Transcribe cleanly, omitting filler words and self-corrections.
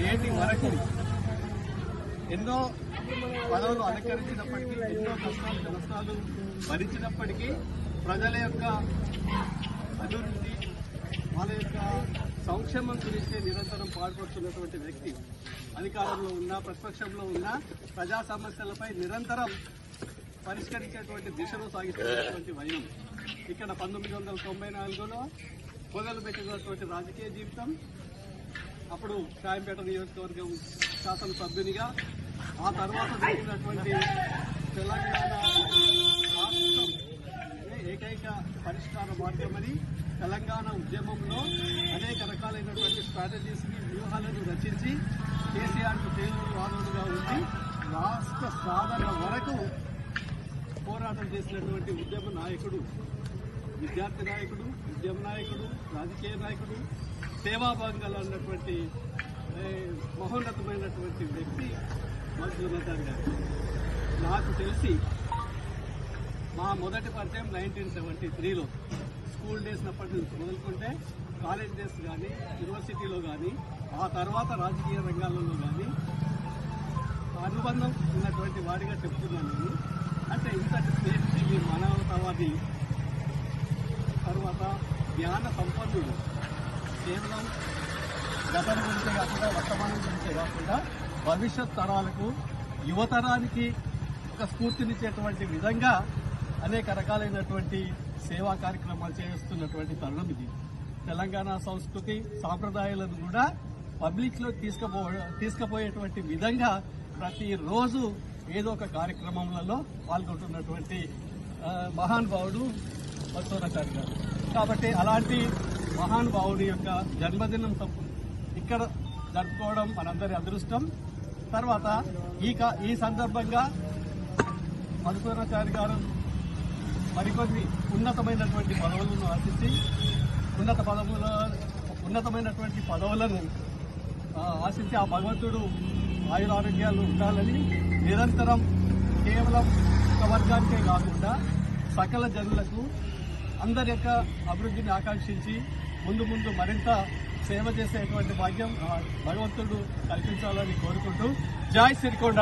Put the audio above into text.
నేటి వరకు ఎన్నో పదవులు అలంకరించినప్పటికీ, ఎన్నో కష్టాలు నష్టాలు భరించినప్పటికీ ప్రజల యొక్క అభివృద్ధి, వాళ్ళ యొక్క సంక్షేమం గురించి నిరంతరం పాల్పడుతున్నటువంటి వ్యక్తి. అధికారంలో ఉన్నా, ప్రతిపక్షంలో ఉన్నా ప్రజా సమస్యలపై నిరంతరం పరిష్కరించేటువంటి దిశలో సాగిస్తున్నటువంటి వైనం. ఇక్కడ 1994లో మొదలుపెట్టినటువంటి రాజకీయ జీవితం, అప్పుడు సాయంపేట నియోజకవర్గం శాసనసభ్యునిగా, ఆ తర్వాత జరిగినటువంటి తెలంగాణ రాష్ట్రం ఏకైక పరిష్కార మార్గమని తెలంగాణ ఉద్యమంలో అనేక రకాలైనటువంటి స్ట్రాటజీస్ ని, వ్యూహాలను రచించి కేసీఆర్కు చేదోడు వాదోడుగా ఉండి రాష్ట్ర సాధన వరకు పోరాటం చేసినటువంటి ఉద్యమ నాయకుడు, విద్యార్థి నాయకుడు, ఉద్యమ నాయకుడు, రాజకీయ నాయకుడు, సేవాభాగంగా ఉన్నటువంటి మహోన్నతమైనటువంటి వ్యక్తి మధుసూదన్ గారు. నాకు తెలిసి మా మొదటి పరిచయం 1973లో స్కూల్ డేస్ అప్పటి నుంచి మొదలుకుంటే కాలేజ్ డేస్ కానీ, యూనివర్సిటీలో కానీ, ఆ తర్వాత రాజకీయ రంగాలలో కానీ అనుబంధం ఉన్నటువంటి వాడిగా చెప్తున్నాను నేను. అంటే ఇంతటి స్నేహితుడి, మానవతావాది, తర్వాత జ్ఞాన సంపన్నుడు, కేవలం గతం గురించే కాకుండా, వర్తమానం గురించే కాకుండా భవిష్యత్ తరాలకు, యువతరానికి ఒక స్ఫూర్తినిచ్చేటువంటి విధంగా అనేక రకాలైనటువంటి సేవా కార్యక్రమాలు చేస్తున్నటువంటి తరుణం ఇది. తెలంగాణ సంస్కృతి సాంప్రదాయాలను కూడా పబ్లిక్ లో తీసుకుపోయేటువంటి విధంగా ప్రతిరోజు ఏదో ఒక కార్యక్రమంలో పాల్గొంటున్నటువంటి మహానుభావుడు మధుసూదన్ గారు. కాబట్టి అలాంటి మహానుభావుడి యొక్క జన్మదినం ఇక్కడ జరుపుకోవడం మనందరి అదృష్టం. తర్వాత ఈ సందర్భంగా మధుసూదన్ గారు మరికొన్ని ఉన్నతమైనటువంటి పదవులను ఆశించి, ఉన్నతమైనటువంటి పదవులను ఆశించి ఆ భగవంతుడు ఆయురారోగ్యాలు ఉండాలని నిరంతరం కేవలం ఒక వర్గానికే కాకుండా సకల జనులకు అందరి యొక్క అభివృద్ధిని ఆకాంక్షించి ముందు మరింత సేవ చేసేటువంటి భాగ్యం భగవంతుడు కల్పించాలని కోరుకుంటూ జై సిరికొండ.